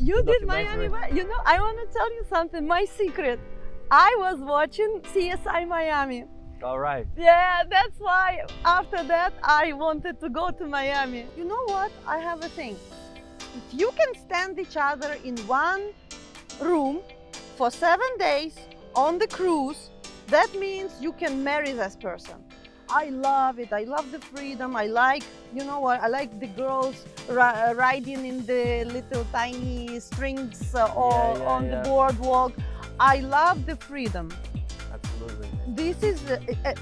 You the did Miami. documentary. You know, I want to tell you something. My secret. I was watching CSI Miami. All right. Yeah, that's why after that I wanted to go to Miami. You know what? I have a thing. If you can stand each other in one room for 7 days on the cruise, that means you can marry this person. I love it. I love the freedom. I like, you know what? I like the girls riding in the little tiny strings on the boardwalk. I love the freedom. Absolutely. This is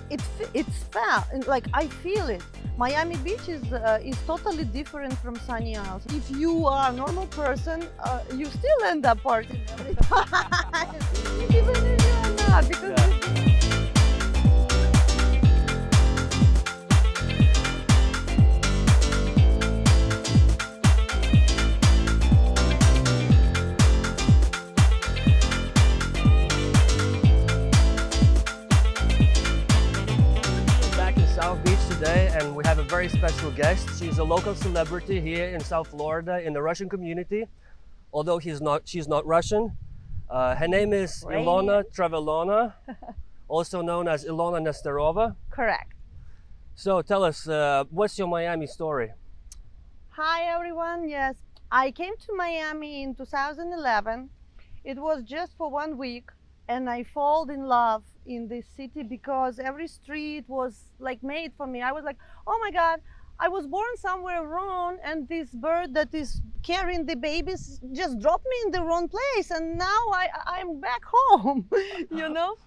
it's fair. Like I feel it. Miami Beach is totally different from sunny Isles. If you are a normal person, you still end up partying every time, even if you are not, because. Today, and we have a very special guest. She's a local celebrity here in South Florida in the Russian community, although she's not Russian. Her name is Ilona Travelona, also known as Ilona Nesterova. Correct. So tell us, what's your Miami story? Hi everyone, yes. I came to Miami in 2011. It was just for 1 week, and I fall in love in this city because every street was like made for me. I was like, oh my God, I was born somewhere wrong, and this bird that is carrying the babies just dropped me in the wrong place, and now I'm back home, you know?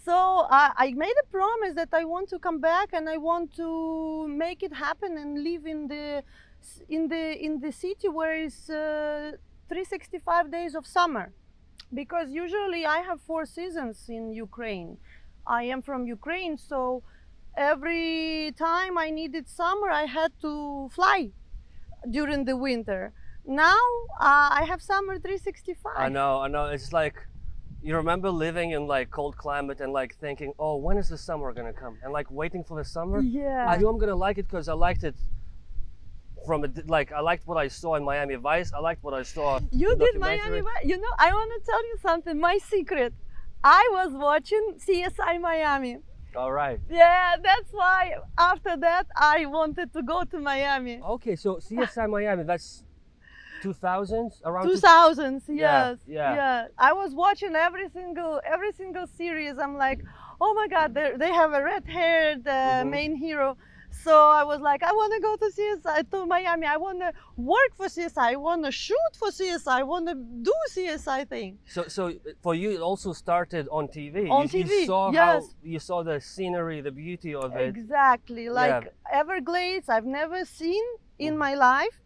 So I made a promise that I want to come back and I want to make it happen and live in the city where it's 365 days of summer. Because usually I have 4 seasons in Ukraine. I am from Ukraine, so every time I needed summer, I had to fly during the winter. Now I have summer 365. I know. It's like, you remember living in like cold climate and like thinking, oh, when is the summer gonna come? And like waiting for the summer. Yeah. I know I'm gonna like it because I liked it I liked what I saw in Miami Vice. I liked what I saw. You did Miami Vice. You know, I want to tell you something. My secret. I was watching CSI Miami. All right. Yeah, that's why after that I wanted to go to Miami. Okay, so CSI Miami, that's 2000s, around 2000s. Yes. Yeah. I was watching every single series. I'm like, oh my God, they have a red-haired main hero. So I was like, I want to go to CSI, to Miami. I want to work for CSI. I want to shoot for CSI. I want to do CSI thing. So for you, it also started on TV. On TV, you saw yes. You saw the scenery, the beauty of it. Exactly. Like Everglades, I've never seen in my life.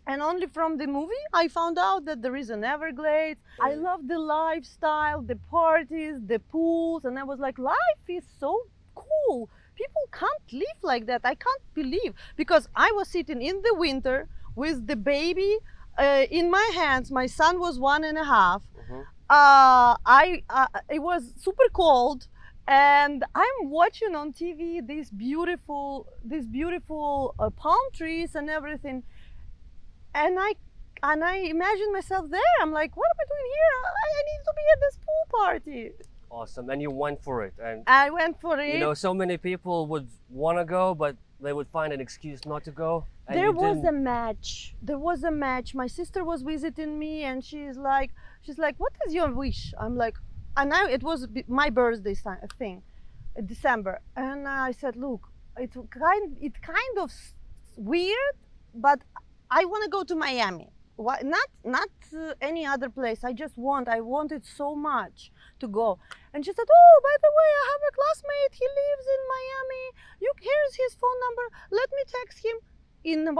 And only from the movie, I found out that there is an Everglades. I love the lifestyle, the parties, the pools. And I was like, life is so cool. People can't live like that. I can't believe, because I was sitting in the winter with the baby in my hands. My son was 1.5. It was super cold, and I'm watching on TV these beautiful palm trees and everything, and I imagine myself there. I'm like, what am I doing here? I need to be at this pool party. Awesome. And you went for it. And I went for it. You know, so many people would want to go, but they would find an excuse not to go. And there was a match. My sister was visiting me, and she's like, what is your wish? I'm like, and it was my birthday thing, December. And I said, look, it's kind of weird, but I want to go to Miami. Why, not any other place. I wanted so much to go. And she said, oh, by the way, I have a classmate. He lives in Miami. Here's his phone number. Let me text him. In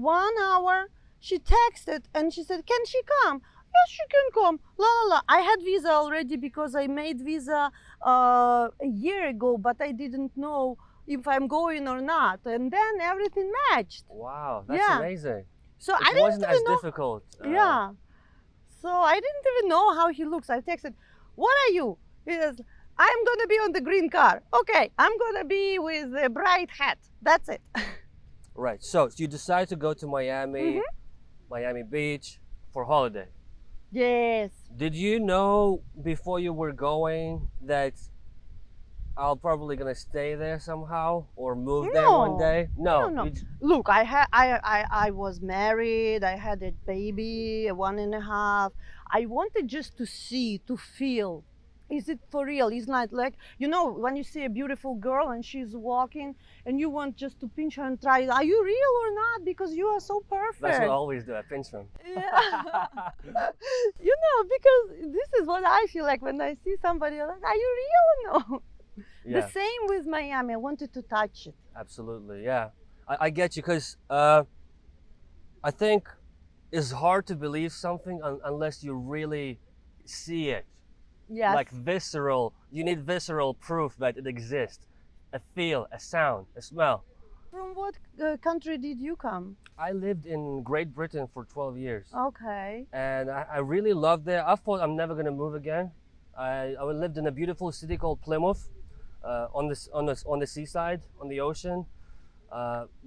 1 hour, she texted and she said, can she come? Yes, she can come. La la la. I had visa already because I made visa a year ago, but I didn't know if I'm going or not. And then everything matched. Wow, that's amazing. So it wasn't as difficult. Yeah. So I didn't even know how he looks. I texted, what are you? He says, I'm going to be on the green car. Okay, I'm going to be with a bright hat. That's it. Right. So you decide to go to Miami, Miami Beach, for holiday. Yes. Did you know before you were going that I'll probably gonna stay there somehow or move there one No. day? No. No. you j- Look, I was married. I had a baby, a 1.5. I wanted just to see, to feel. Is it for real? It's not like, when you see a beautiful girl and she's walking and you want just to pinch her and try, are you real or not? Because you are so perfect. That's what I always do. I pinch them. Yeah. Because this is what I feel like when I see somebody, I'm like, are you real or no? Yeah. The same with Miami. I wanted to touch it. Absolutely, yeah. I get you because I think it's hard to believe something unless you really see it. Yes. Like visceral, you need visceral proof that it exists. A feel, a sound, a smell. From what country did you come? I lived in Great Britain for 12 years. Okay. And I really loved it. I thought I'm never going to move again. I lived in a beautiful city called Plymouth. On the seaside, on the ocean,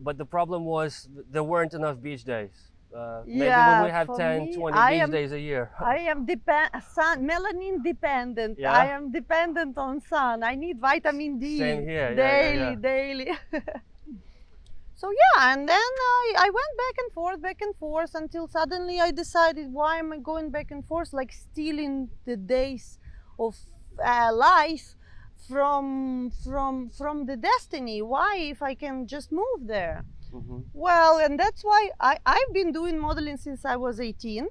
but the problem was there weren't enough beach days. Maybe when we have 10, 20 beach days a year. I am melanin dependent. Yeah? I am dependent on sun. I need vitamin D. Same here. Daily. So yeah, and then I went back and forth until suddenly I decided, why am I going back and forth, like stealing the days of life from the destiny? Why, if I can just move there? Mm-hmm. Well, and that's why I've been doing modeling since I was 18.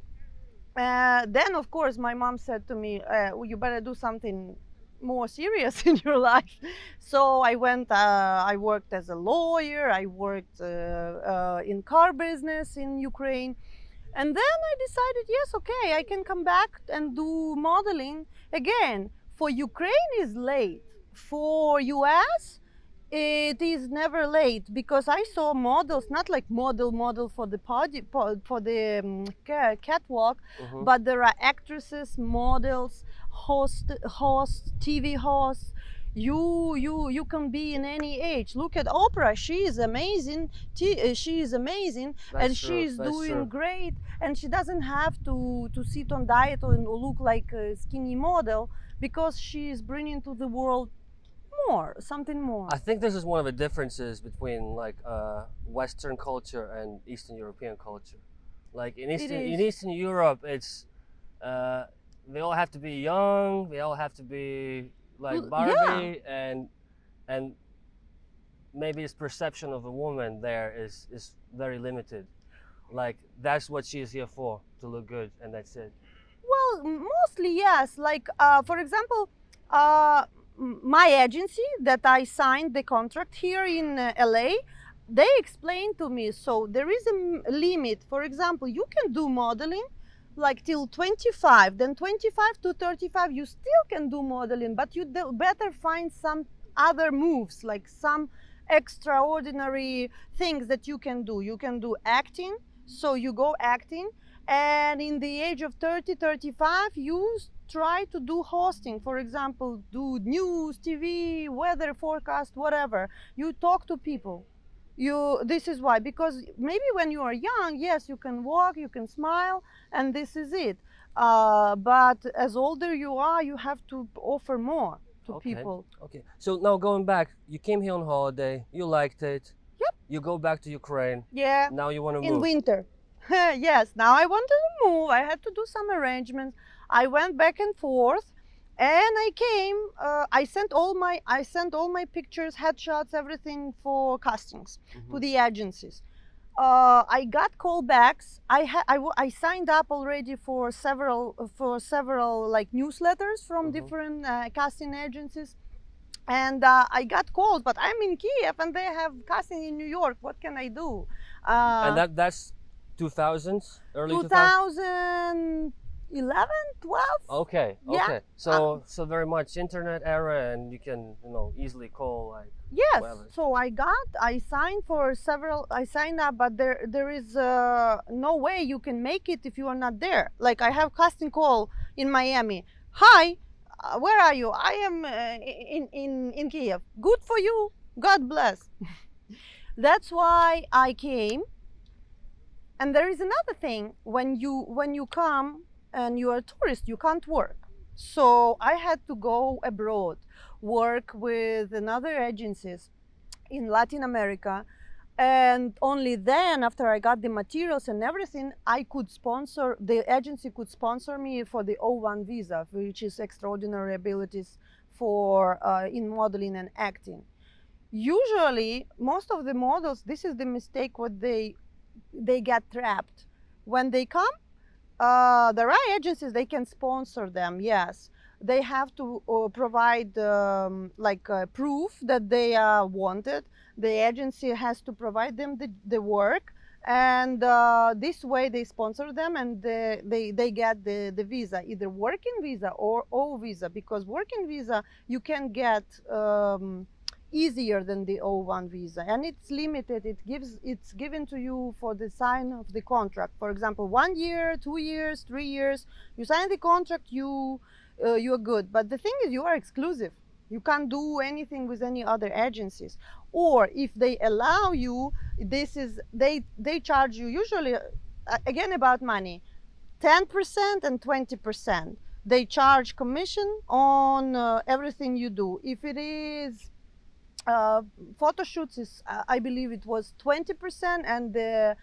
Then of course my mom said to me, you better do something more serious in your life. So I went, I worked as a lawyer, I worked in car business in Ukraine. And then I decided, yes, okay, I can come back and do modeling again. For Ukraine is late. For US, it is never late, because I saw models, not like model for the catwalk, Mm-hmm. but there are actresses, models, hosts, TV hosts. You can be in any age. Look at Oprah; she is amazing. She is amazing, and she's doing great. And she doesn't have to sit on diet or look like a skinny model, because she is bringing to the world something more. I think this is one of the differences between like Western culture and Eastern European culture. Like in Eastern Europe, it's they all have to be young. They all have to be like Barbie, and maybe its perception of a woman there is very limited. Like that's what she is here for, to look good, and that's it. Well, mostly yes. Like for example, my agency that I signed the contract here in LA, they explained to me, so there is a limit. For example, you can do modeling like till 25, then 25 to 35 you still can do modeling, but you better find some other moves, like some extraordinary things that you can do. You can do acting, so you go acting, and in the age of 30, 35 you try to do hosting. For example, do news, TV, weather forecast, whatever. You talk to people. This is why, because maybe when you are young, yes, you can walk, you can smile, and this is it. But as older you are, you have to offer more to people. Okay. So now going back, you came here on holiday, you liked it. Yep. You go back to Ukraine. Yeah. Now you want to move. In winter. Yes, now I wanted to move. I had to do some arrangements. I went back and forth, and I came. I sent all my pictures, headshots, everything for castings to the agencies. I got callbacks. I signed up already for several like newsletters from different casting agencies, and I got calls. But I'm in Kiev, and they have casting in New York. What can I do? And that's 2000s, early 2011, 12. Okay. Yeah. Okay. So very much internet era, and you can easily call like. Yes. Whatever. So I signed up, but there is no way you can make it if you are not there. Like I have casting call in Miami. Hi, where are you? I am in Kiev. Good for you. God bless. That's why I came. And there is another thing, when you come and you are a tourist, you can't work. So I had to go abroad, work with another agencies in Latin America, and only then, after I got the materials and everything, I could sponsor, the agency could sponsor me for the O1 visa, which is extraordinary abilities for in modeling and acting. Usually most of the models, this is the mistake, what they get trapped when they come. There are agencies, they can sponsor them, yes. They have to provide proof that they are wanted. The agency has to provide them the work, and this way they sponsor them, and they get the visa, either working visa or O visa, because working visa you can get easier than the O1 visa, and it's limited. It's given to you for the sign of the contract. For example, 1 year, 2 years, 3 years. You sign the contract, you're good. But the thing is, you are exclusive. You can't do anything with any other agencies. Or if they allow you, this is they charge you usually again about money, 10% and 20%. They charge commission on everything you do. If it is photo shoots, is I believe it was 20%, and the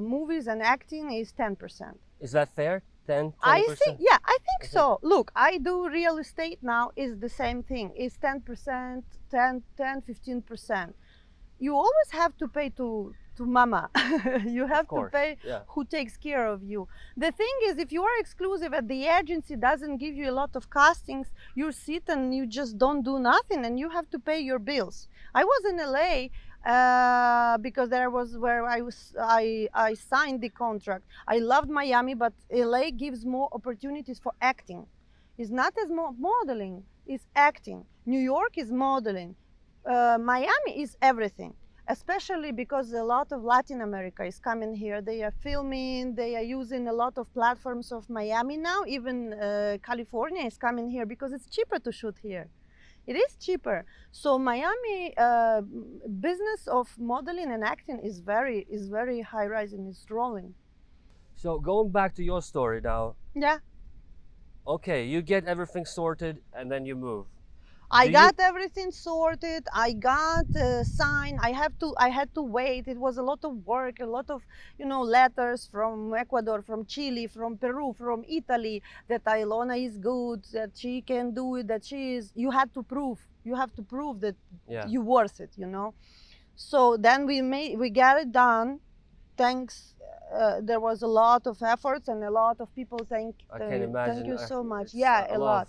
movies and acting is 10%. Is that fair? 10, 20%? I think, yeah, I think so. Look, I do real estate now, is the same thing. It's 10%, 15%. You always have to pay to mama. You have to pay who takes care of you. The thing is, if you are exclusive and the agency doesn't give you a lot of castings, you sit and you just don't do nothing, and you have to pay your bills. I was in LA because there was where I signed the contract. I loved Miami, but LA gives more opportunities for acting. It's not as modeling, it's acting. New York is modeling. Miami is everything, especially because a lot of Latin America is coming here. They are filming, they are using a lot of platforms of Miami now. Even California is coming here because it's cheaper to shoot here. It is cheaper. So Miami business of modeling and acting is very high rising. It's rolling. So going back to your story now. Yeah. Okay, you get everything sorted and then you move. I got everything sorted. I got signed. I had to wait. It was a lot of work, a lot of letters from Ecuador, from Chile, from Peru, from Italy, that Ilona is good, that she can do it, that she is. You have to prove that you're worth it. So then we got it done. Thanks. There was a lot of efforts and a lot of people thank you so much. Yeah, a lot.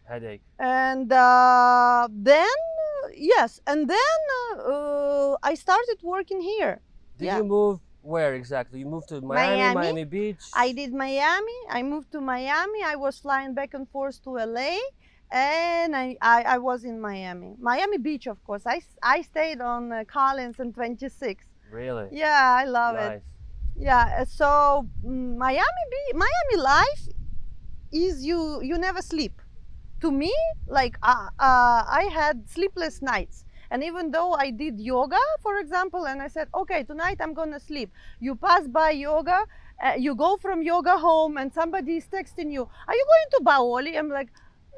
Headache. And then I started working here. Did you move where exactly? You moved to Miami Beach? I did Miami. I moved to Miami. I was flying back and forth to LA, and I was in Miami Beach, of course. I stayed on Collins and 26. Really? Yeah, I love it. Yeah, so Miami life is you never sleep. To me, like I had sleepless nights, and even though I did yoga, for example, and I said, okay, tonight I'm gonna sleep. You pass by yoga, you go from yoga home, and somebody is texting you, are you going to Baoli? I'm like,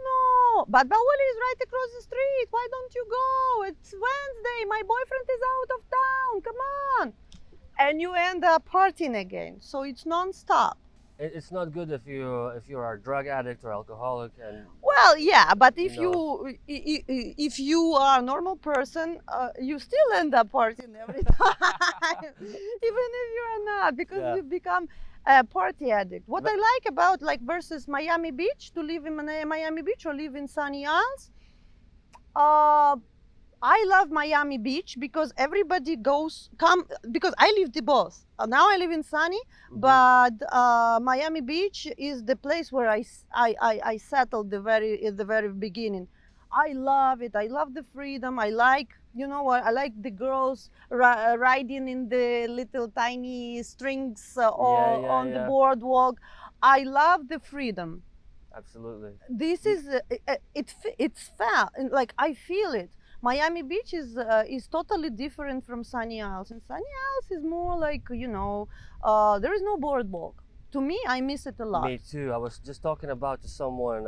no, but Baoli is right across the street. Why don't you go? It's Wednesday. My boyfriend is out of town. Come on. And you end up partying again. So it's non-stop. It's not good if you're a drug addict or alcoholic. And well, yeah, but if you are a normal person, you still end up partying every time, even if you are not, because you become a party addict. What I like about versus Miami Beach, to live in Miami Beach or live in Sunny Isles, I love Miami Beach because everybody because I lived both. Now I live in Sunny, but Miami Beach is the place where I settled at the very beginning. I love it. I love the freedom. I like, I like the girls riding in the little tiny strings on the boardwalk. I love the freedom. Absolutely. This is it's felt like I feel it. Miami Beach is totally different from Sunny Isles. And Sunny Isles is more like, you know, there is no boardwalk. To me, I miss it a lot. Me too. I was just talking about to someone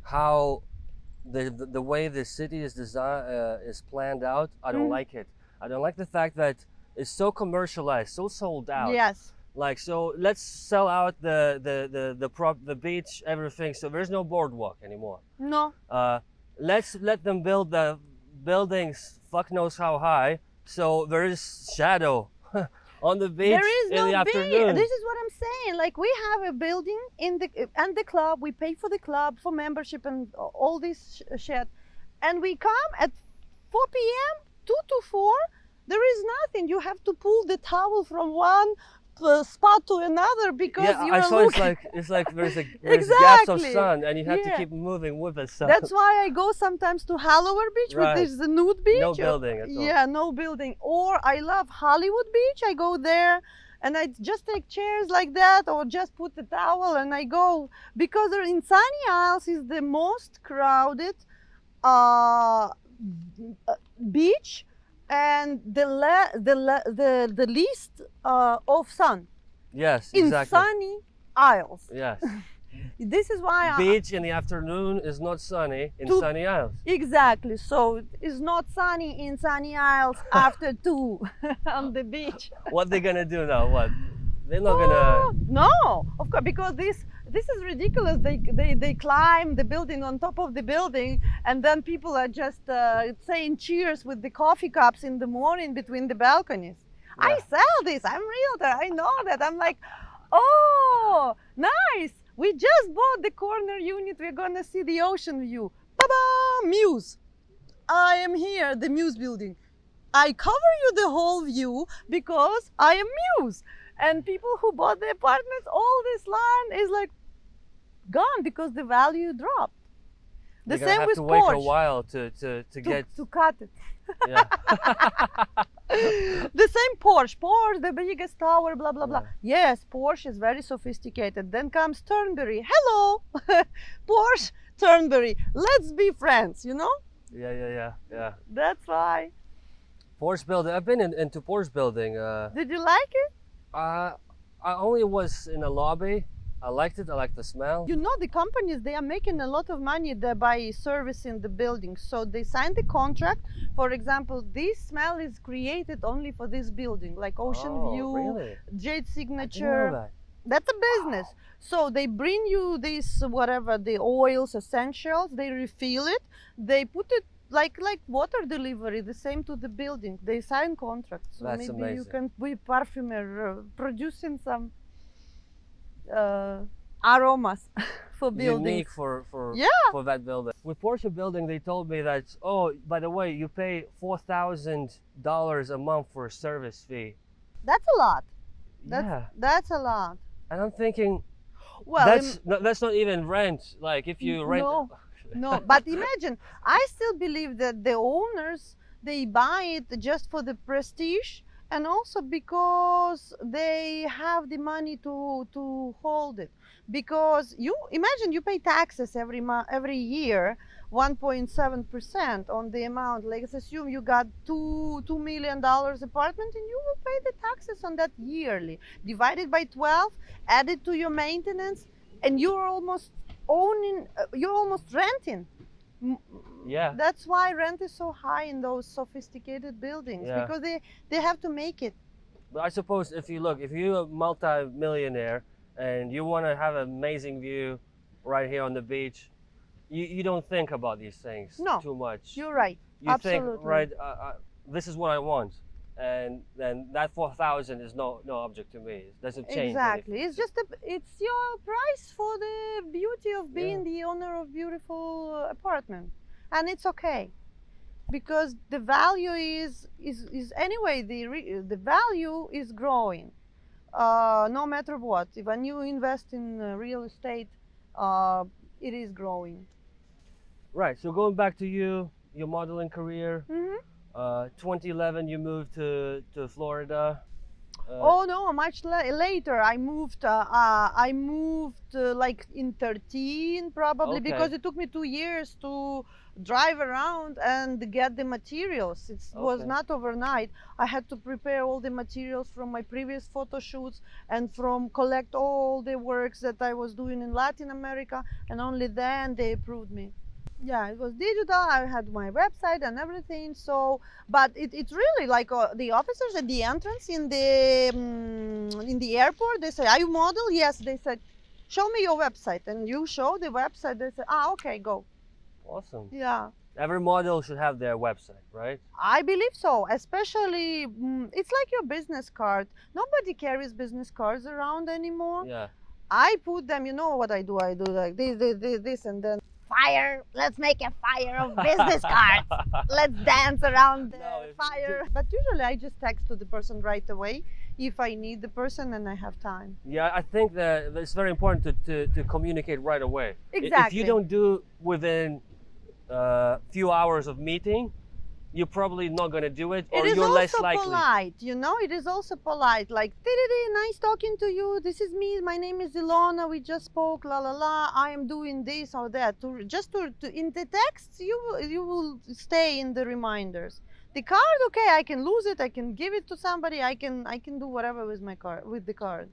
how the way the city is is planned out. I don't like it. I don't like the fact that it's so commercialized, so sold out. Yes. Like, so let's sell out the beach, everything. So there's no boardwalk anymore. No. Let's let them build the buildings, fuck knows how high. So there is shadow on the beach There is in no the beach. afternoon. This is what I'm saying. Like, we have a building in the club. We pay for the club, for membership and all this shit. And we come at 4 p.m., 2 to 4. There is nothing. You have to pull the towel from one spot to another because you I are saw looking. it's like there's gaps of Exactly. sun and you have to Yeah. keep moving with the sun. That's why I go sometimes to Halloween Beach, Right. which is the nude beach. No building at all. Yeah, no building. Or I love Hollywood Beach. I go there and I just take chairs like that, or just put the towel and I go, because in Sunny Isles is the most crowded beach and the least of sun Yes, in exactly. Sunny Isles. Yes. This is why Beach in the afternoon is not sunny in To- Sunny Isles. exactly. So it's not sunny in Sunny Isles after 2 on the beach. What they gonna do now? What? They're not gonna. No, of course, because this is ridiculous. They climb the building on top of the building, and then people are just saying cheers with the coffee cups in the morning between the balconies. I Yeah. sell this. I'm realtor. I know that. I'm like, oh, nice. We just bought the corner unit. We're gonna see the ocean view. Ba-ba! Muse. I am here, the Muse building. I cover you the whole view because I am Muse. And people who bought the apartments, all this land is like gone because the value dropped. The They're gonna same have with to wait a Porsche while to get. to cut it. Yeah. The same Porsche, the biggest tower, blah blah blah. Yes, Porsche is very sophisticated. Then comes Turnberry. Hello, Porsche, Turnberry. Let's be friends. You know. Yeah. That's why. Porsche building. I've been into Porsche building. Did you like it? I only was in a lobby. I liked it. I liked the smell. You know, the companies, they are making a lot of money there by servicing the building. So they sign the contract. For example, this smell is created only for this building, like Ocean Oh, View, really? Jade I didn't know Signature. that. That's a business. So they bring you this, whatever, the oils, essentials, they refill it, they put it like water delivery, the same to the building. They sign contracts. So That's maybe you amazing. can be perfumer, producing some aromas for buildings. Unique for Yeah. for that building. With Porsche building, they told me that, oh, by the way, you pay $4,000 a month for a service fee. That's a lot. Yeah, That's a lot. and I'm thinking Well, that's not even rent. Like if you rent. No. No, but imagine, I still believe that the owners, they buy it just for the prestige and also because they have the money to hold it. Because you imagine you pay taxes every year, 1.7% on the amount. Like, let's assume you got $2 million apartment and you will pay the taxes on that yearly. Divided by 12, added to your maintenance, and you're almost you're almost renting. Yeah. That's why rent is so high in those sophisticated buildings, Yeah. because they have to make it. But I suppose if you're a multi-millionaire and you want to have an amazing view right here on the beach, you don't think about these things No, too much. You're right. You think, Absolutely. right, this is what I want, and then that 4,000 is no object to me. It doesn't change. Exactly. anything. It's just it's your price for the beauty of being Yeah. the owner of beautiful apartment, and it's okay, because the value is anyway the value is growing, no matter what. When you invest in real estate, it is growing. Right. So going back to your modeling career, Hmm. 2011 you moved to Florida. Oh no, much later. I moved. Like in 13, probably, Okay. because it took me 2 years to drive around and get the materials. It was Okay. not overnight. I had to prepare all the materials from my previous photo shoots and from collect all the works that I was doing in Latin America, and only then they approved me. Yeah, it was digital. I had my website and everything. So, but it's really like the officers at the entrance in the airport. They say, "Are you model?" Yes. They said, "Show me your website," and you show the website. They say, "Ah, okay, go." Awesome. Yeah, Every model should have their website, right? I believe so. Especially, it's like your business card. Nobody carries business cards around anymore. Yeah. I put them. You know what I do? I do like this, and then fire. Let's make a fire of business cards. Let's dance around the No, fire. But usually I just text to the person right away if I need the person and I have time. Yeah, I think that it's very important to communicate right away. If Exactly. you don't do within a few hours of meeting, you're probably not going to do it, or It is you're less also likely. polite, you know. It is also polite, like, nice talking to you. This is me. My name is Ilona. We just spoke. La la la. I am doing this or that. To in the text, you will stay in the reminders. The card, okay, I can lose it. I can give it to somebody. I can do whatever with my card, with the card.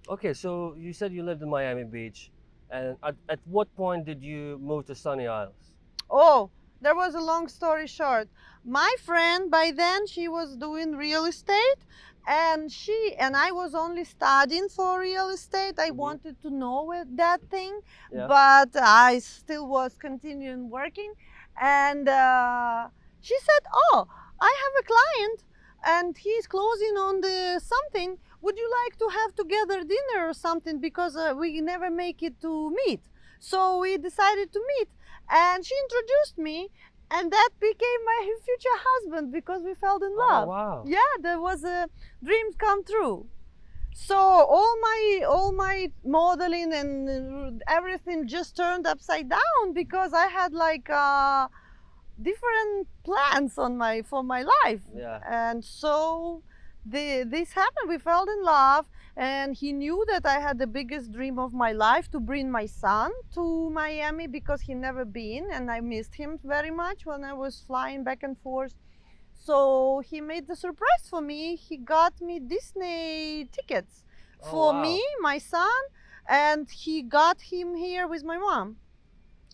Okay, so you said you lived in Miami Beach, and at what point did you move to Sunny Isles? Oh, there was a long story short. My friend, by then, she was doing real estate, and I was only studying for real estate. I wanted to know that thing, Yeah. but I still was continuing working. And she said, "Oh, I have a client, and he's closing on the something. Would you like to have together dinner or something? Because we never make it to meet." So we decided to meet, and she introduced me, and that became my future husband because we fell in love. Oh, wow. Yeah, there was a dreams come true. So all my modeling and everything just turned upside down because I had like different plans on for my life. Yeah. And so this happened. We fell in love, and he knew that I had the biggest dream of my life to bring my son to Miami because he never been, and I missed him very much when I was flying back and forth. So he made the surprise for me. He got me Disney tickets Oh, for wow. me, my son, and he got him here with my mom.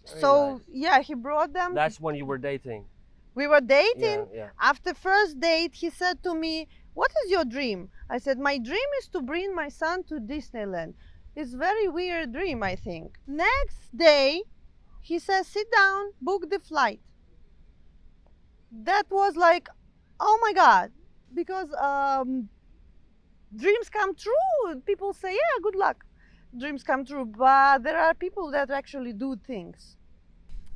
Very So nice. yeah, he brought them. That's when you were dating. We were dating. Yeah, yeah. After first date, he said to me, "What is your dream?" I said, "My dream is to bring my son to Disneyland." It's very weird dream, I think. Next day, he says, "Sit down, book the flight." That was like, oh my God, because dreams come true. People say, "Yeah, good luck." Dreams come true, but there are people that actually do things.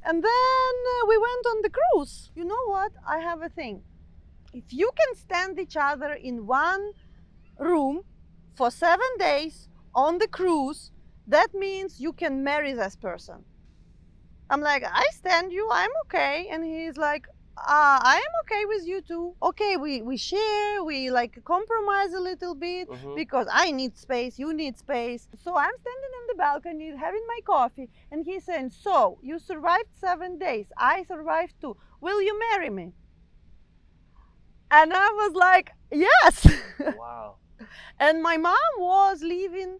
And then we went on the cruise. You know what? I have a thing. If you can stand each other in one room for 7 days on the cruise, that means you can marry this person. I'm like, "I stand you, I'm okay." And he's like, "I am okay with you too." Okay, we share, we like compromise a little bit because I need space, you need space. So I'm standing on the balcony having my coffee, and he's saying, "So you survived 7 days, I survived too. Will you marry me?" And I was like, "Yes." Wow. And my mom was leaving.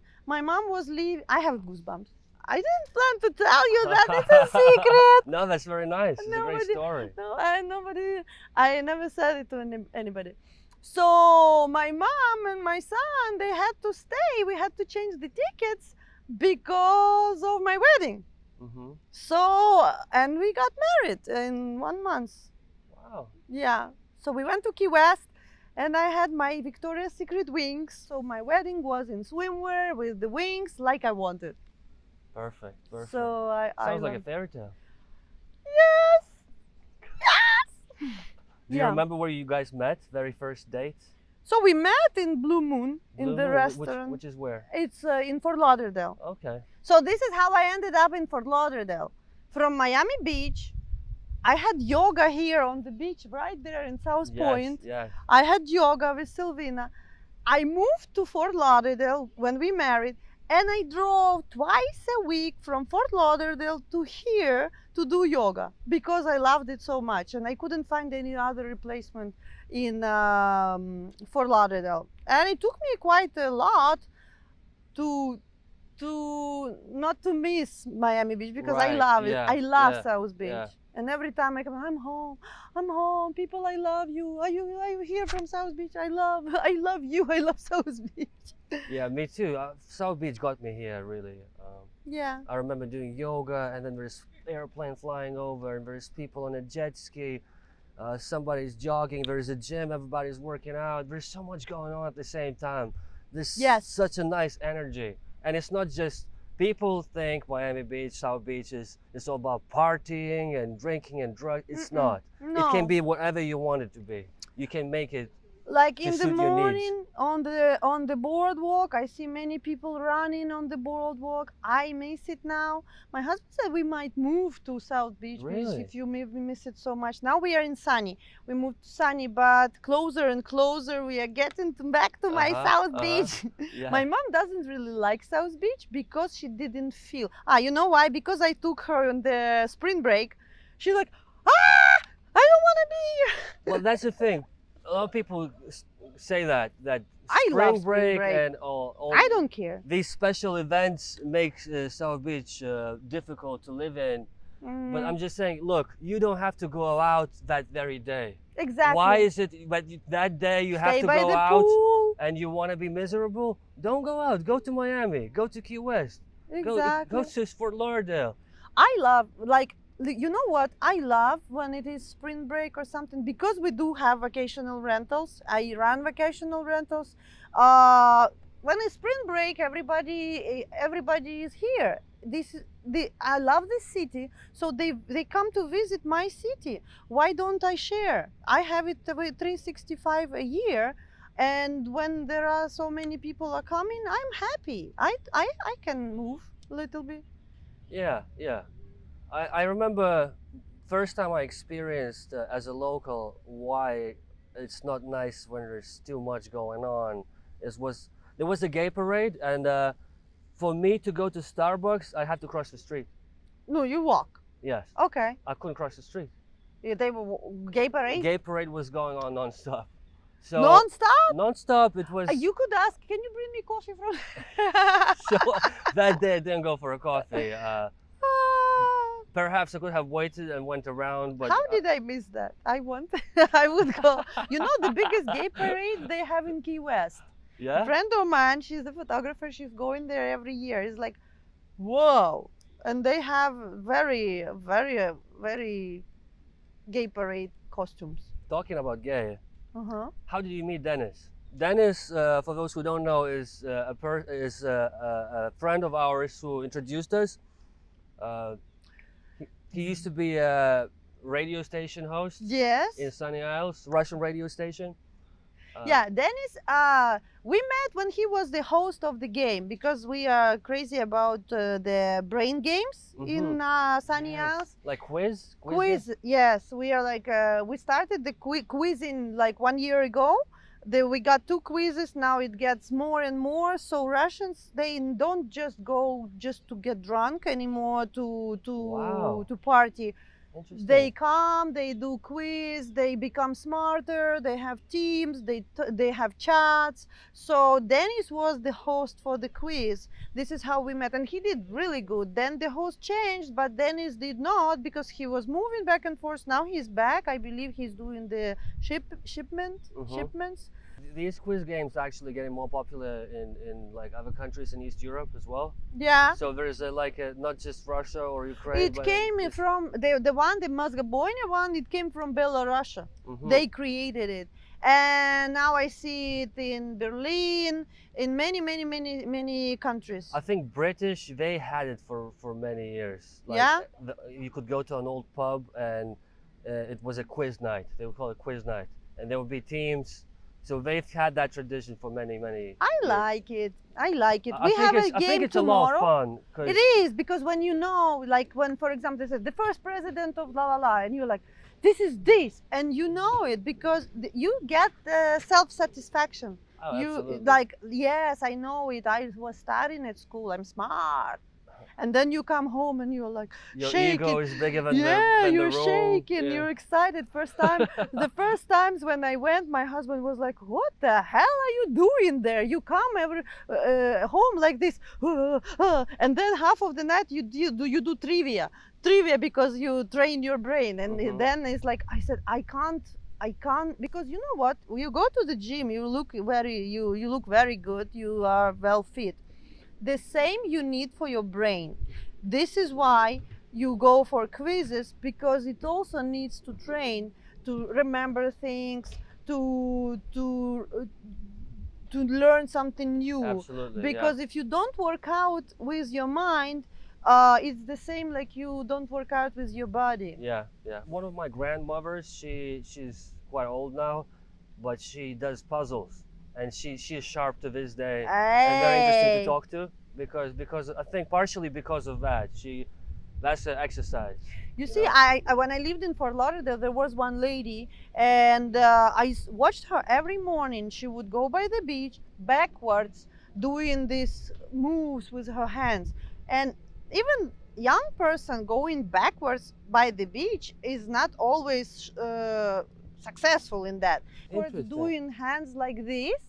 I have goosebumps. I didn't plan to tell you that. It's a secret. No, that's very nice. It's a great story. No, I never said it to anybody. So my mom and my son, they had to stay. We had to change the tickets because of my wedding. So, and we got married in 1 month. Wow. Yeah. So we went to Key West, and I had my Victoria's Secret wings. So my wedding was in swimwear with the wings like I wanted. Perfect. Perfect. So Sounds like a fairy tale. Yes. Yes. Do you remember where you guys met? Very first date? So we met in Blue Moon in Blue the Moon, restaurant. Which is where? It's in Fort Lauderdale. Okay. So this is how I ended up in Fort Lauderdale. From Miami Beach, I had yoga here on the beach right there in South Point. Yes. I had yoga with Silvina. I moved to Fort Lauderdale when we married, and I drove twice a week from Fort Lauderdale to here to do yoga because I loved it so much, and I couldn't find any other replacement in for Lauderdale. And it took me quite a lot to not to miss Miami Beach because I Right, love it. yeah, I love yeah, South Beach. yeah. And every time I come, I'm home. I'm home. People, I love you. Are you here from South Beach? I love you. I love South Beach. Yeah, me too. South Beach got me here, really. Yeah. I remember doing yoga, and then there's airplane flying over, and there's people on a jet ski. Somebody's jogging. There's a gym. Everybody's working out. There's so much going on at the same time. There's Yes. such a nice energy, and it's not just people think Miami Beach, South Beach is all about partying and drinking and drugs. It's not. No. It can be whatever you want it to be. You can make it. Like to in the suit your needs. morning on the boardwalk, I see many people running on the boardwalk. I miss it now. My husband said we might move to South Beach because Really? if you miss it so much. Now we are in Sunny. We moved to Sunny, but closer and closer we are getting back to my South Beach. Yeah. My mom doesn't really like South Beach because she didn't feel. You know why? Because I took her on the spring break. She's like, I don't want to be here. Well, that's the thing. A lot of people say that I spring love spring break. and all I don't care. these special events make South Beach difficult to live in. But I'm just saying, look, you don't have to go out that very day. Exactly. Why is it but that day you have Stay to by go the out pool. and you want to be miserable? Don't go out. Go to Miami. Go to Key West. Exactly. Go to Fort Lauderdale. I love, like, you know what? I love when it is spring break or something because we do have vacational rentals. I run vacational rentals. When it's spring break, everybody is here. I love this city, so they come to visit my city. Why don't I share? I have it with 365 a year. And when there are so many people are coming, I'm happy. I can move a little bit. Yeah, yeah. I remember first time I experienced as a local why it's not nice when there's too much going on. There was a gay parade, and for me to go to Starbucks, I had to cross the street. No, you walk. Yes, Okay. I couldn't cross the street. Yeah, they were gay parade. Gay parade was going on nonstop. So Non-stop. nonstop. It was. You could ask, can you bring me coffee from? So that day I didn't go for a coffee. Perhaps I could have waited and went around, but How did I miss that? I want. I would go. You know the biggest gay parade they have in Key West. A yeah. friend of mine, she's a photographer. She's going there every year. It's like, whoa! And they have very, very gay parade costumes. Talking about gay, Uh-huh. how did you meet Dennis? Dennis, for those who don't know, is a friend of ours who introduced us. He used to be a radio station host Yes. in Sunny Isles, Russian radio station. Yeah, Dennis, we met when he was the host of the game because we are crazy about the brain games in Sunny Yes. Isles. Like quiz? Quiz, yes. We are like, we started the quizzing like 1 year ago. We got 2 quizzes, now it gets more and more. So Russians, they don't just go just to get drunk anymore Wow. to party. Interesting. They come, they do quiz, they become smarter, they have teams, they have chats. So Dennis was the host for the quiz. This is how we met, and he did really good. Then the host changed, but Dennis did not because he was moving back and forth. Now he's back. I believe he's doing the shipments. These quiz games are actually getting more popular in like other countries in East Europe as well. Yeah. So there's not just Russia or Ukraine. It but came it's- from the Mozgoboyne one. It came from Belarus. Mhm. They created it, and now I see it in Berlin, in many countries. I think British, they had it for many years. Yeah? You could go to an old pub and it was a quiz night. They would call it quiz night, and there would be teams. So they've had that tradition for many years. I like it. I like it. I We think have a I think game it's a lot tomorrow. of fun. 'Cause It is because when you know, like when, for example, they said the first president of la la la, and you're like, this is this, and you know it because you get self-satisfaction. Oh, You absolutely. like, yes, I know it. I was studying at school. I'm smart. And then you come home and you're like Your shaking. ego is bigger than Yeah, the you're room. shaking. Yeah. You're excited. The first times when I went, my husband was like, "What the hell are you doing there? You come every home like this, and then half of the night you do trivia because you train your brain." And then it's like I said, I can't, because you know what? You go to the gym, you look very good. You are well fit. The same you need for your brain. This is why you go for quizzes, because it also needs to train to remember things, to learn something new. Absolutely. Because if you don't work out with your mind, it's the same like you don't work out with your body. Yeah. One of my grandmothers, she's quite old now, but she does puzzles, and she's sharp to this day, and very interesting to Hey. talk to, because I think partially because of that. That's an exercise. You see, I when I lived in Fort Lauderdale, there was one lady, and I watched her every morning. She would go by the beach backwards, doing these moves with her hands. And even young person going backwards by the beach is not always successful in that. We're Interesting. doing hands like this,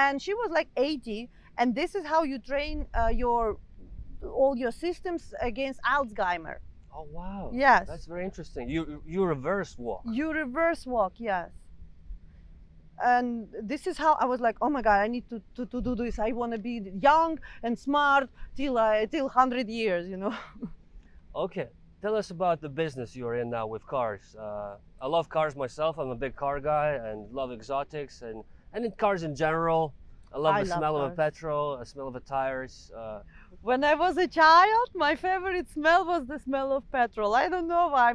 and she was like 80, and this is how you train all your systems against Alzheimer. Oh wow. Yes. That's very interesting. You reverse walk. You reverse walk, yes. And this is how I was like, oh my God, I need to do this. I want to be young and smart till 100 years, you know. Okay. Tell us about the business you're in now with cars. I love cars myself. I'm a big car guy and love exotics and in cars in general. I love the smell of a petrol, the smell of the tires. When I was a child, my favorite smell was the smell of petrol. I don't know why.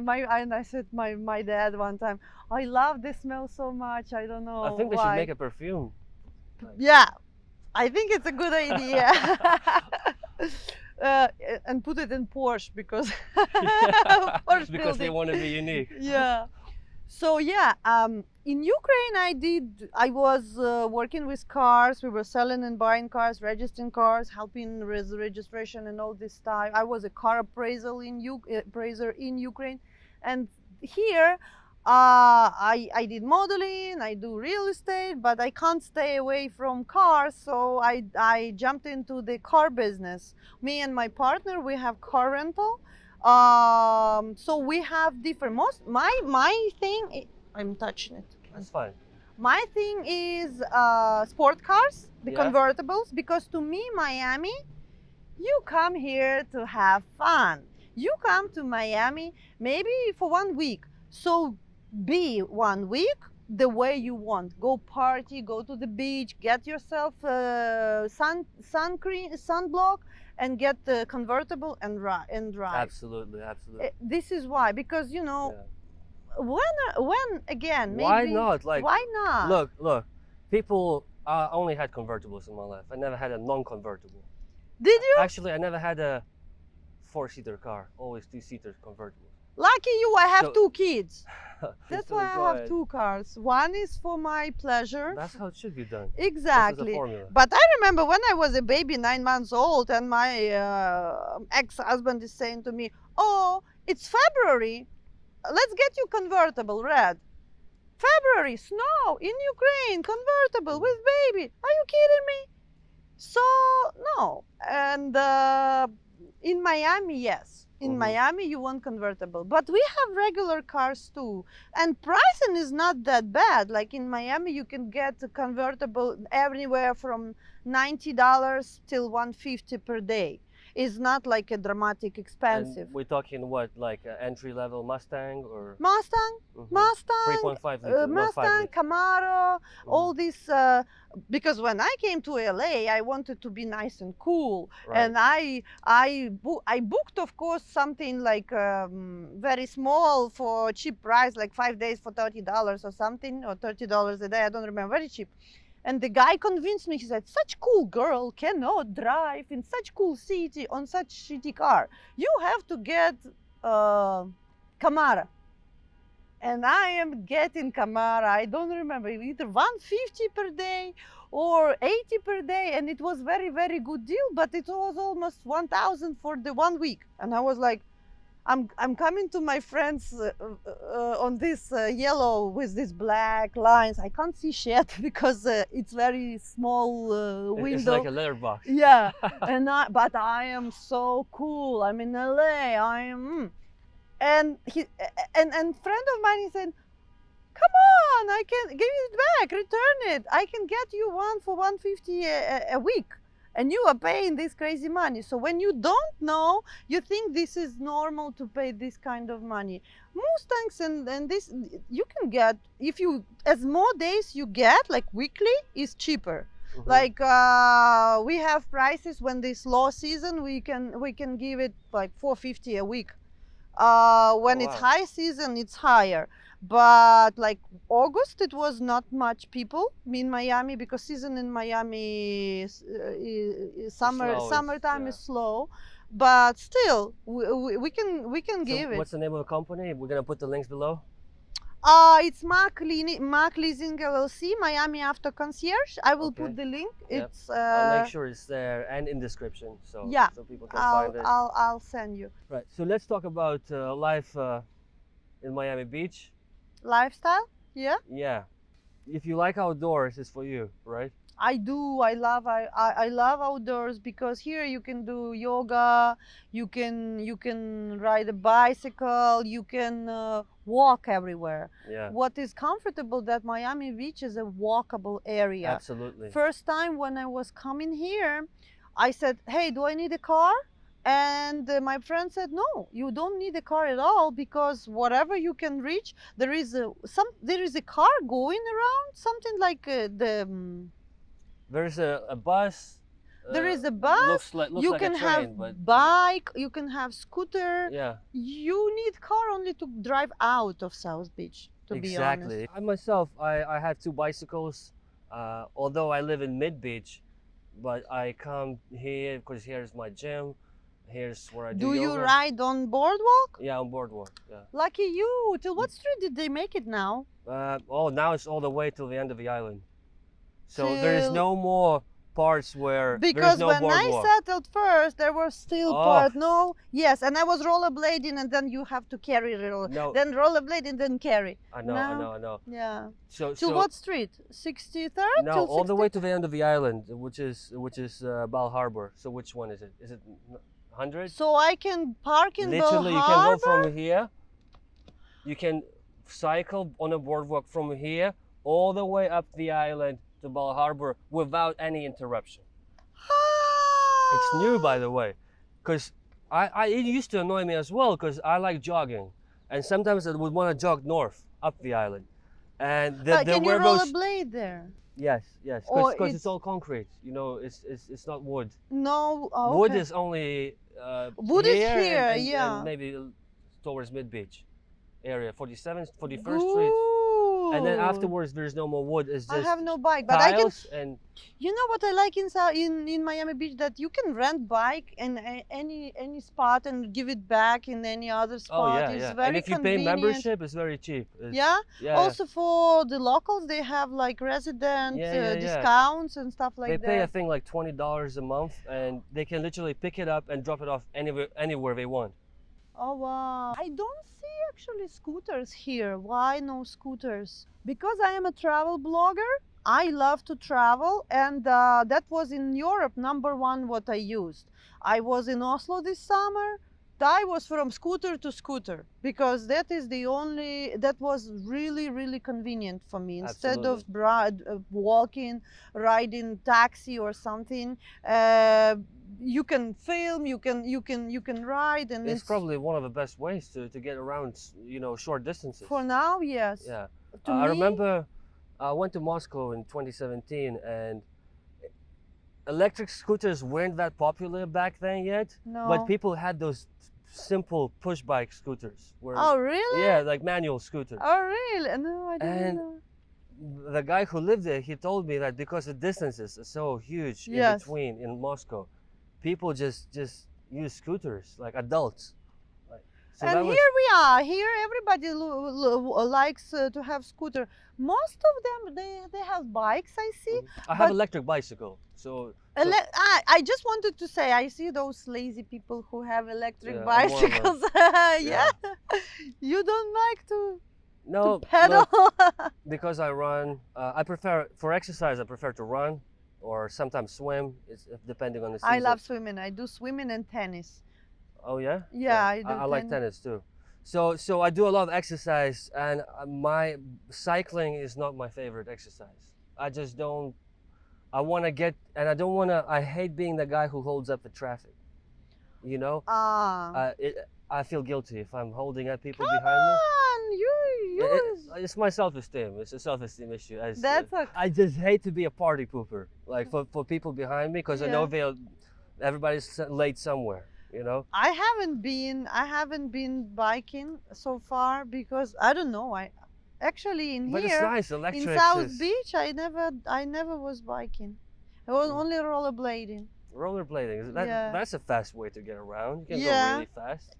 I said my dad one time, I love this smell so much. I don't know. I think they why. should make a perfume. Yeah, I think it's a good idea. And put it in Porsche because Porsche because they building. want to be unique. Yeah. So yeah, in Ukraine I was working with cars. We were selling and buying cars, registering cars, helping with registration and all this stuff. I was a car appraiser in Ukraine, and here I did modeling, I do real estate, but I can't stay away from cars, so I jumped into the car business. Me and my partner, we have car rental. So we have different. My thing, I'm touching it. That's fine. My thing is sport cars, the convertibles, because to me, Miami, you come here to have fun. You come to Miami maybe for 1 week. So be 1 week the way you want. Go party, go to the beach, get yourself sunscreen, sunblock, and get the convertible and drive. Absolutely. This is why, because you know, when again, maybe, why not? Like, why not? Look. People only had convertibles in my life. I never had a non-convertible. Did you? Actually, I never had a 4-seater car. Always 2-seater convertible. Lucky you, I have 2 kids. That's So why I go have ahead. 2 cars. One is for my pleasure. That's how it should be done. Exactly. This is the formula. But I remember when I was a baby, 9 months old, and my ex-husband is saying to me, "Oh, it's February. Let's get you convertible, red. February, snow in Ukraine, convertible with baby. Are you kidding me?" So no. And in Miami, yes. In Miami, you want convertible, but we have regular cars too, and pricing is not that bad. Like in Miami, you can get a convertible everywhere from $90 till $150 per day. It's not like a dramatic expensive. And we're talking what, like an entry-level Mustang or Mustang, 3.5 liter, Mustang, Camaro, all this. Because when I came to LA, I wanted to be nice and cool, and I booked, of course, something like very small for cheap price, like 5 days for $30 or something, or $30 a day. I don't remember, very cheap. And the guy convinced me. He said, "Such cool girl cannot drive in such cool city on such shitty car. You have to get Camaro." And I am getting Camaro. I don't remember, either $150 per day or 80 per day, and it was very, very good deal, but it was almost 1,000 for the 1 week. And I was like, I'm coming to my friends on this yellow with these black lines. I can't see shit because it's very small window. It's like a letterbox. Yeah, but I am so cool. I'm in LA. I am, and and friend of mine, he said, "Come on, I can give it back, return it. I can get you one for 150 a week." And you are paying this crazy money. So when you don't know, you think this is normal to pay this kind of money. Mustangs and this you can get, if you, as more days you get, like weekly, is cheaper. Mhm. Like we have prices when this low season, we can give it like 450 a week. When it's wow. high season, it's higher. But like August, it was not much people in Miami because season in Miami is summertime yeah. is slow. But still, we can So give it. what's the name of the company? We're gonna put the links below. It's Mac Leasing LLC, Miami Auto Concierge. I will Okay. put the link. Yep. It's I'll make sure it's there and in description, so yeah, so people can find it. I'll send you. Right. So let's talk about life in Miami Beach. Lifestyle, yeah. Yeah. If you like outdoors, it's for you, right? I do. I love outdoors because here you can do yoga, you can ride a bicycle, you can walk everywhere. Yeah. What is comfortable that Miami Beach is a walkable area. Absolutely. First time when I was coming here, I said, "Hey, do I need a car?" And my friend said, "No, you don't need a car at all because whatever you can reach, there is a car going around, something like There's a bus. there is a bus. Looks You like can a train, have but bike, you can have scooter. yeah. You need car only to drive out of South Beach, to be honest. Exactly. I myself, I have 2 bicycles. Although I live in Mid Beach, but I come here because here's my gym. Here's where I do Do you yoga. ride on Boardwalk? Yeah, on Boardwalk. Yeah. Lucky you. Till what street did they make it now? Oh, now it's all the way till the end of the island. So there is Till- no more parts where Because there's no when boardwalk. I settled first, there was still Oh. part. No, yes, and I was rollerblading, and then you have to carry No. then rollerblading, then carry. I know, now- I know, I know. Yeah. So, Till so what street? 63rd? no, Till all the 60? way to the end of the island, which is Bal Harbor. So which one is it? Is it 100? So I can park in Literally, Bal you can go Harbor? from here. You can cycle on a boardwalk from here all the way up the island to Bal Harbor without any interruption. It's new, by the way, because it used to annoy me as well because I like jogging, and sometimes I would want to jog north up the island, and there Can you were those. rollerblade there? Yes, yes, Or because it's- it's all concrete. You know, it's not wood. No. Oh, Wood okay. is only Wood is here here, and yeah. maybe towards Mid Beach area, 47th, 41st Street, and then Good. afterwards there's no more wood. It's I just have no bike, but I can. tiles and You know what I like in Miami Beach, that you can rent bike in any spot and give it back in any other spot. oh yeah, It's yeah. very And if you pay convenient. membership, it's very cheap. It's- Yeah. yeah. Also for the locals, they have like resident Yeah. discounts and stuff like They pay I that. think like $20 a month, and they can literally pick it up and drop it off anywhere they want. Oh wow! I don't see actually scooters here. Why no scooters? Because I am a travel blogger. I love to travel, and that was in Europe #1 what I used. I was in Oslo this summer. I was from scooter to scooter because that was really convenient for me. Instead of walking, riding taxi or something, you can film, you can ride, and It's probably one of the best ways to get around, you know, short distances. for now, yes. Yeah. To I me- remember I went to Moscow in 2017, and electric scooters weren't that popular back then yet. No. But people had those simple push bike scooters. Where, Oh really? Yeah, like manual scooters. Oh really? No, I didn't And know. The guy who lived there, he told me that because the distances are so huge in Yes. between in Moscow, people just use scooters like adults. So And that was. here we are. Here everybody likes to have scooter. Most of them they have bikes, I see. I have But electric bicycle. So I just wanted to say I see those lazy people who have electric yeah, I'm one of them. bicycles. Yeah. You don't like to No, pedal. look, because I run, I prefer for exercise. I prefer to run, or sometimes swim. It's depending on the season. I love swimming. I do swimming and tennis. Oh yeah. Yeah, I do I like tennis. tennis too. So I do a lot of exercise, and my cycling is not my favorite exercise. I just don't. I want to get, and I don't want to. I hate being the guy who holds up the traffic. You know, I feel guilty if I'm holding up people Come behind me. on, It's my self-esteem. It's a self-esteem issue. That's okay. I just hate to be a party pooper, like for people behind me, because I know everybody's late somewhere. You know. I haven't been biking so far because I don't know. I actually in But here it's nice. in Electric South is Beach I never was biking. I was only rollerblading. rollerblading. Yeah. That's a fast way to get around. You can go Yeah. really fast.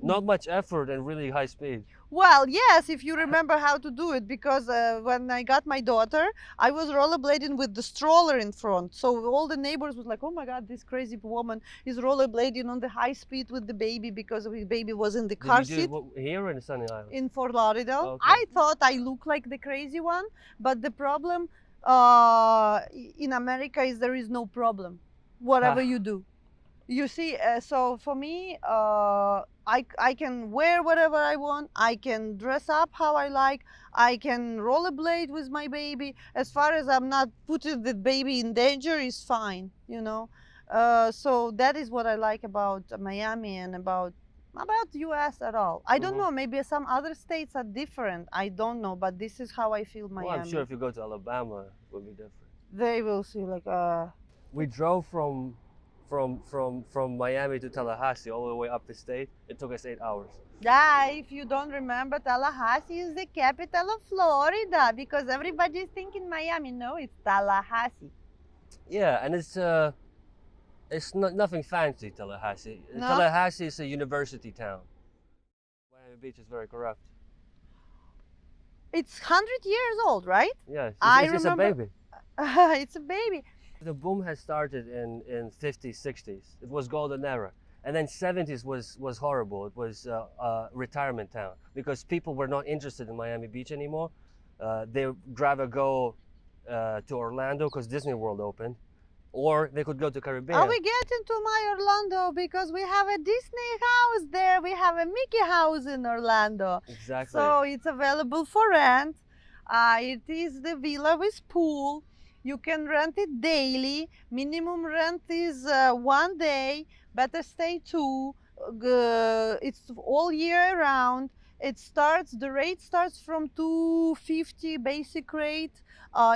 Not much effort and really high speed. Well, yes, if you remember how to do it, because when I got my daughter, I was rollerblading with the stroller in front. So all the neighbors was like, "Oh my God, this crazy woman is rollerblading on the high speed with the baby because the baby was in the car Did you seat." do it here in Sunny Island? In Fort Lauderdale. Okay. I thought I looked like the crazy one, but the problem in America is there is no problem, whatever you do. You see, so for me, I can wear whatever I want. I can dress up how I like. I can rollerblade with my baby. As far as I'm not putting the baby in danger, is fine. You know, so that is what I like about Miami and about US at all. I don't know. Maybe some other states are different. I don't know, but this is how I feel Miami. Well, I'm sure if you go to Alabama, it will be different. They will see like We drove from Miami to Tallahassee all the way up the state. It took us 8 hours. Yeah, if you don't remember, Tallahassee is the capital of Florida because everybody is thinking Miami. No, it's Tallahassee. Yeah, and it's not nothing fancy. Tallahassee. No? Tallahassee is a university town. Miami Beach is very corrupt. It's 100 years old, right? Yes, I it's a remember- baby. It's a baby. The boom has started in 50s, 60s. It was golden era. And then 70s was horrible. It was a retirement town because people were not interested in Miami Beach anymore. They'd rather go to Orlando because Disney World opened, or they could go to Caribbean. Are we getting to my Orlando because we have a Disney house there. We have a Mickey house in Orlando. Exactly. So it's available for rent. It is the villa with pool. You can rent it daily. Minimum rent is 1 day. Better stay 2. It's all year round. The rate starts from $250 basic rate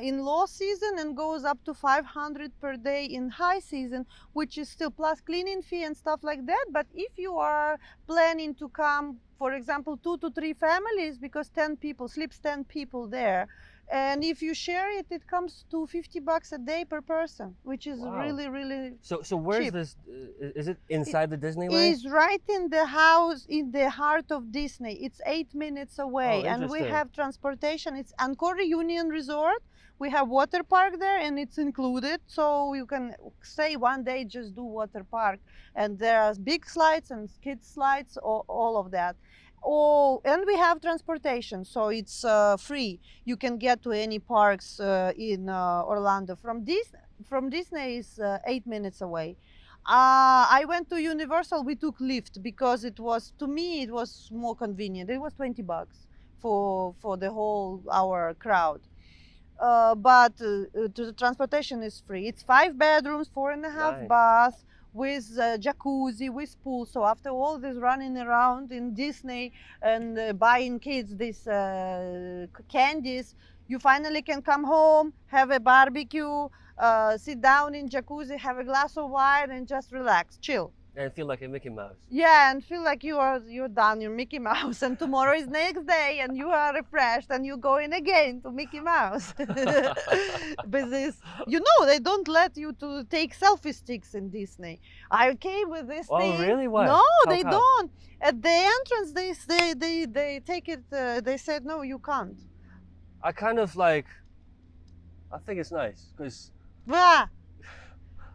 in low season and goes up to $500 per day in high season, which is still plus cleaning fee and stuff like that. But if you are planning to come, for example, 2 to 3 families, because 10 people sleeps 10 people there, and if you share it, it comes to $50 a day per person, which is Wow. really, really So where's cheap. this? Is it inside the Disneyland? Is right in the house, in the heart of Disney. It's 8 minutes away, Oh, and we interesting. have transportation. It's Encore Union Resort. We have water park there, and it's included, so you can stay 1 day, just do water park, and there are big slides and kids slides, all of that. Oh, and we have transportation, so it's free. You can get to any parks in Orlando. From Disney is 8 minutes away. I went to Universal. We took Lyft because it was, to me, it was more convenient. It was $20 for the whole our crowd. But the transportation is free. It's 5 bedrooms, 4.5 Nice. baths, with jacuzzi, with pool. So after all this running around in Disney and buying kids these candies, you finally can come home, have a barbecue, sit down in jacuzzi, have a glass of wine, and just relax, chill. And feel like a Mickey Mouse. Yeah, and feel like you're done, you're Mickey Mouse, and tomorrow is next day, and you are refreshed, and you go in again to Mickey Mouse. But this, they don't let you to take selfie sticks in Disney. I came with this thing. Oh, really? Why? No, How they come? don't. At the entrance, they take it. They said no, you can't. I kind of like. I think it's nice because Bah,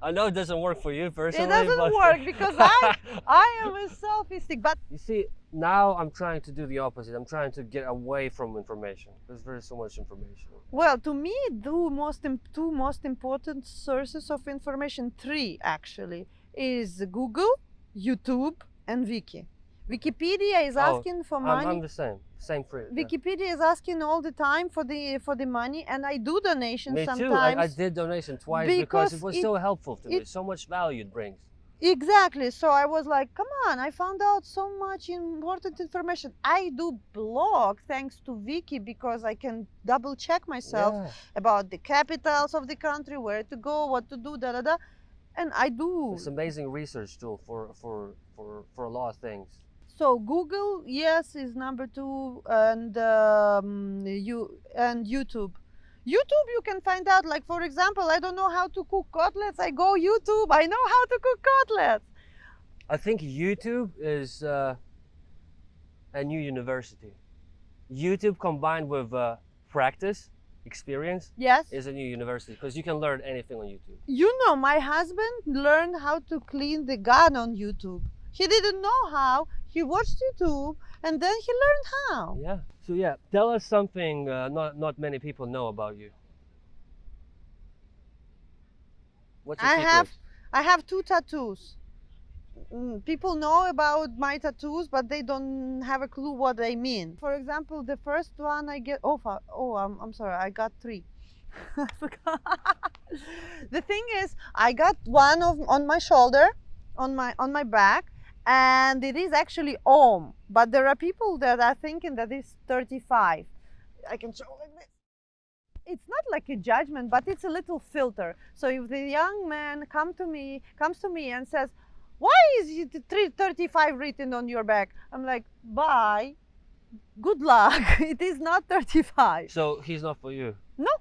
I know it doesn't work for you personally. it doesn't but work because I am a selfie stick, but. You see, now I'm trying to do the opposite. I'm trying to get away from information because there's so much information. Well, to me, two most important sources of information, three actually, is Google, YouTube, and Wiki. Wikipedia is asking for money. I'm the same free. Wikipedia is asking all the time for the money, and I do donations Me sometimes. too. I did donation twice because it was so helpful to me. So much value it brings. Exactly. So I was like, come on, I found out so much important information. I do blog thanks to Wiki because I can double check myself about the capitals of the country, where to go, what to do, and I do. It's an amazing research tool for a lot of things. So Google, yes, is number 2, and YouTube. YouTube, you can find out, like, for example, I don't know how to cook cutlets. I go YouTube, I know how to cook cutlets. I think YouTube is a new university. YouTube combined with practice, experience, Yes. is a new university because you can learn anything on YouTube. My husband learned how to clean the gun on YouTube. He didn't know how. He watched YouTube and then he learned how. Yeah. So tell us something not many people know about you. What's your secret? I have 2 tattoos. People know about my tattoos, but they don't have a clue what they mean. For example, the first one I get. I'm sorry. I got 3. I forgot. The thing is, I got one on my shoulder, on my back. And it is actually Om, but there are people that are thinking that it's 35. I can show like this. It's not like a judgment, but it's a little filter. So if the young man comes to me and says, "Why is it 35 written on your back?" I'm like, "Bye, good luck. It is not 35." So he's not for you. No,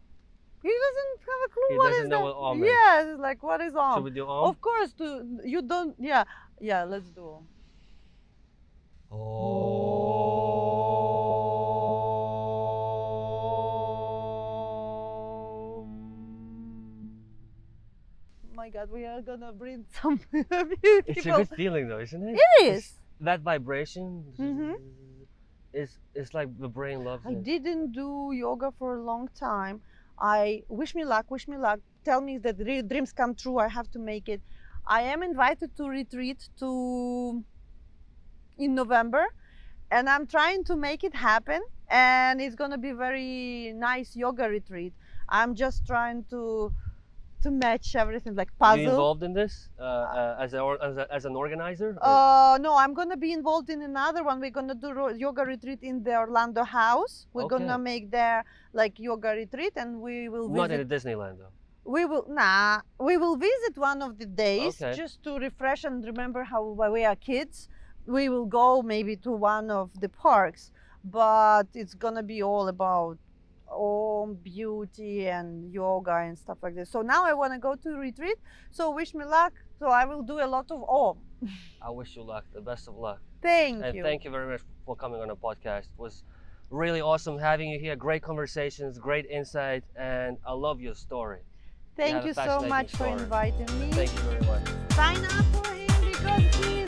he doesn't have a clue He what doesn't is know that. what Om is. Yes, it's like, what is Om? Should we do Om? Of course, you don't. Yeah, let's do Om. My God, we are gonna bring some beautiful. It's a good feeling though, isn't it? It is. That vibration Mhm. is like the brain loves I it. didn't do yoga for a long time. I wish me luck. Tell me that dreams come true. I have to make it. I am invited to retreat in November, and I'm trying to make it happen. And it's gonna be very nice yoga retreat. I'm just trying to match everything, like Are puzzle. you involved in this as an organizer? No, I'm gonna be involved in another one. We're gonna do yoga retreat in the Orlando house. We're Okay. gonna make there like yoga retreat, and we will Not in visit. Disneyland though. We will visit one of the days Okay. just to refresh and remember how we are kids. We will go maybe to one of the parks, but it's gonna be all about beauty and yoga and stuff like this. So now I want to go to retreat. So wish me luck. So I will do a lot of Om. I wish you luck, the best of luck. Thank And you. thank you very much for coming on the podcast. It was really awesome having you here. Great conversations, great insight, and I love your story. Thank have a you so fascinating much for story. inviting me. Thank you very much. Sign up for him because he's